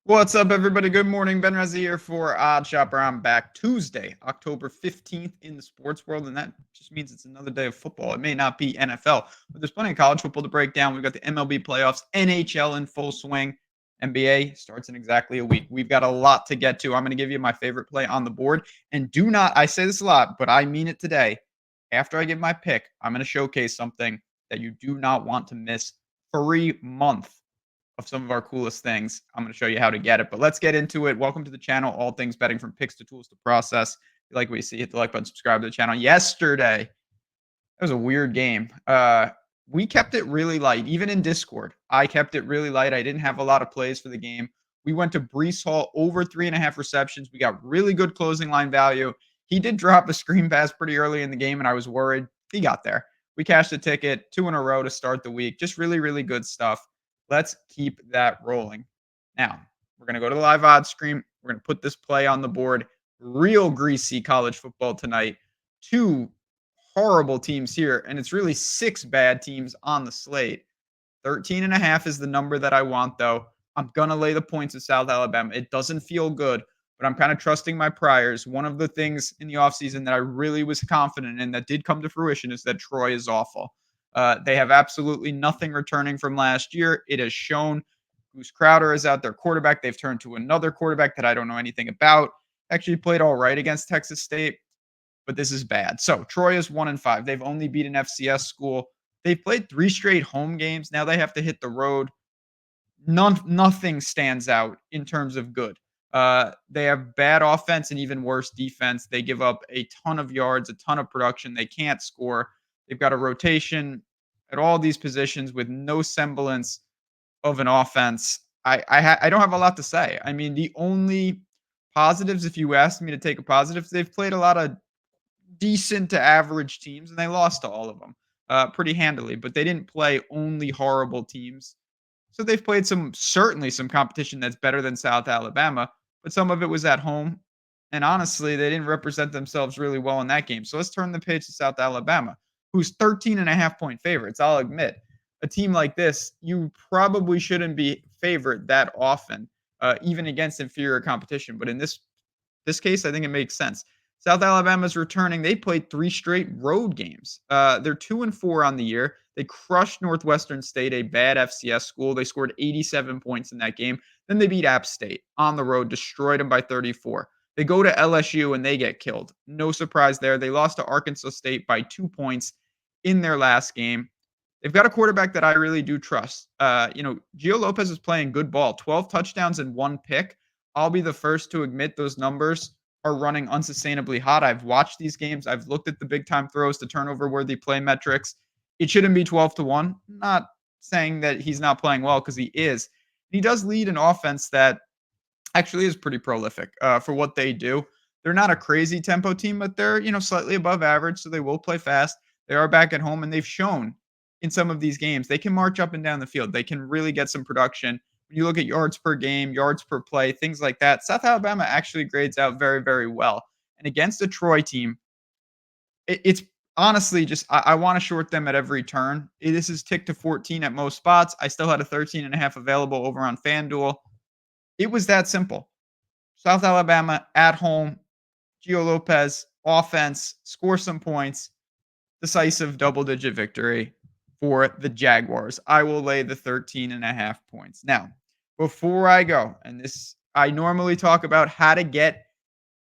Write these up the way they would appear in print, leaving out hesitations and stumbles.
What's up, everybody? Good morning. Ben Reza here for Odd Shopper. I'm back Tuesday, October 15th in the sports world, and that just means it's another day of football. It may not be NFL, but there's plenty of college football to break down. We've got the MLB playoffs, NHL in full swing. NBA starts in exactly a week. We've got a lot to get to. I'm going to give you my favorite play on the board. And do not, I say this a lot, but I mean it today. After I give my pick, I'm going to showcase something that you do not want to miss. 3 month of some of our coolest things. I'm going to show you how to get it, but let's get into it. Welcome to the channel. All things betting, from picks to tools to process. If you like what you see, hit the like button, subscribe to the channel. Yesterday, that was a weird game. We kept it really light, even in Discord. I kept it really light. I didn't have a lot of plays for the game. We went to Brees Hall over 3.5 receptions. We got really good closing line value. He did drop a screen pass pretty early in the game, and I was worried. He got there. We cashed the ticket 2 in a row to start the week. Just really, really good stuff. Let's keep that rolling. Now, we're going to go to the live odds screen. We're going to put this play on the board. Real greasy college football tonight. Two horrible teams here, and it's really 6 bad teams on the slate. 13.5 is the number that I want, though. I'm going to lay the points of South Alabama. It doesn't feel good, but I'm kind of trusting my priors. One of the things in the offseason that I really was confident in that did come to fruition is that Troy is awful. They have absolutely nothing returning from last year. It has shown. Goose Crowder is out there, quarterback. They've turned to another quarterback that I don't know anything about. Actually played all right against Texas State, but this is bad. So Troy is 1-5. They've only beat an FCS school. They've played 3 straight home games. Now they have to hit the road. Nothing stands out in terms of good. They have bad offense and even worse defense. They give up a ton of yards, a ton of production. They can't score. They've got a rotation at all these positions with no semblance of an offense. I don't have a lot to say. I mean, the only positives, if you asked me to take a positive, they've played a lot of decent to average teams, and they lost to all of them pretty handily. But they didn't play only horrible teams. So they've played certainly some competition that's better than South Alabama, but some of it was at home. And honestly, they didn't represent themselves really well in that game. So let's turn the page to South Alabama, who's 13.5 point favorites. I'll admit, a team like this, you probably shouldn't be favored that often, even against inferior competition. But in this case, I think it makes sense. South Alabama's returning. They played 3 straight road games. They're 2-4 on the year. They crushed Northwestern State, a bad FCS school. They scored 87 points in that game. Then they beat App State on the road, destroyed them by 34. They go to LSU and they get killed. No surprise there. They lost to Arkansas State by 2 points in their last game. They've got a quarterback that I really do trust. Gio Lopez is playing good ball. 12 touchdowns and 1 pick. I'll be the first to admit those numbers are running unsustainably hot. I've watched these games. I've looked at the big time throws, the turnover worthy play metrics. It shouldn't be 12-1. Not saying that he's not playing well, because he is. He does lead an offense that actually is pretty prolific for what they do. They're not a crazy tempo team, but they're slightly above average, so they will play fast. They are back at home, and they've shown in some of these games they can march up and down the field. They can really get some production. When you look at yards per game, yards per play, things like that, South Alabama actually grades out very, very well. And against a Troy team, it's honestly just I want to short them at every turn. This is ticked to 14 at most spots. I still had a 13.5 available over on FanDuel. It was that simple. South Alabama at home, Gio Lopez, offense, score some points, decisive double-digit victory for the Jaguars. I will lay the 13.5 points. Now, before I go, and this, I normally talk about how to get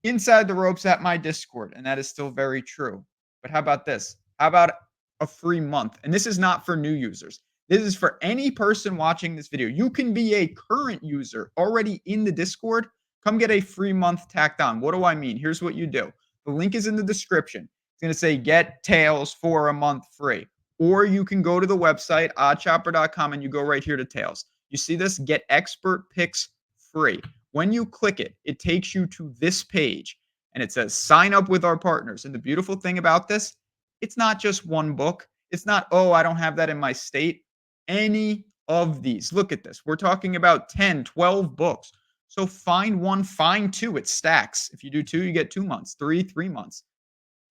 inside the ropes at my Discord, and that is still very true. But how about this? How about a free month? And this is not for new users. This is for any person watching this video. You can be a current user already in the Discord. Come get a free month tacked on. What do I mean? Here's what you do. The link is in the description. It's going to say get Tails for a month free. Or you can go to the website, oddchopper.com, and you go right here to Tails. You see this? Get expert picks free. When you click it, it takes you to this page, and it says sign up with our partners. And the beautiful thing about this, it's not just one book. It's not, oh, I don't have that in my state. Any of these. Look at this. We're talking about 10, 12 books. So find one, find 2. It stacks. If you do 2, you get 2 months, 3 months.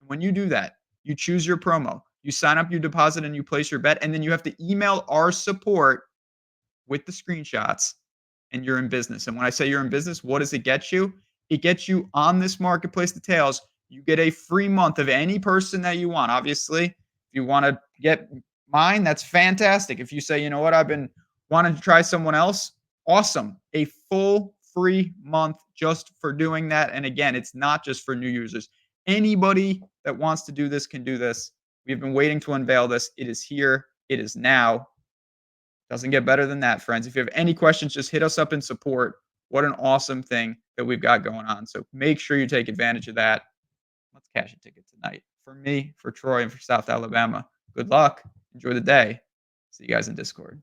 And when you do that, you choose your promo. You sign up, you deposit, and you place your bet. And then you have to email our support with the screenshots. and you're in business. And when I say you're in business, what does it get you? It gets you on this marketplace details. You get a free month of any person that you want. Obviously, if you want to get mine, that's fantastic. If you say, you know what, I've been wanting to try someone else, awesome. A full free month just for doing that. And again, it's not just for new users. Anybody that wants to do this can do this. We've been waiting to unveil this. It is here. It is now. Doesn't get better than that, friends. If you have any questions, just hit us up in support. What an awesome thing that we've got going on. So make sure you take advantage of that. Let's cash a ticket tonight. For me, for Troy, and for South Alabama. Good luck. Enjoy the day. See you guys in Discord.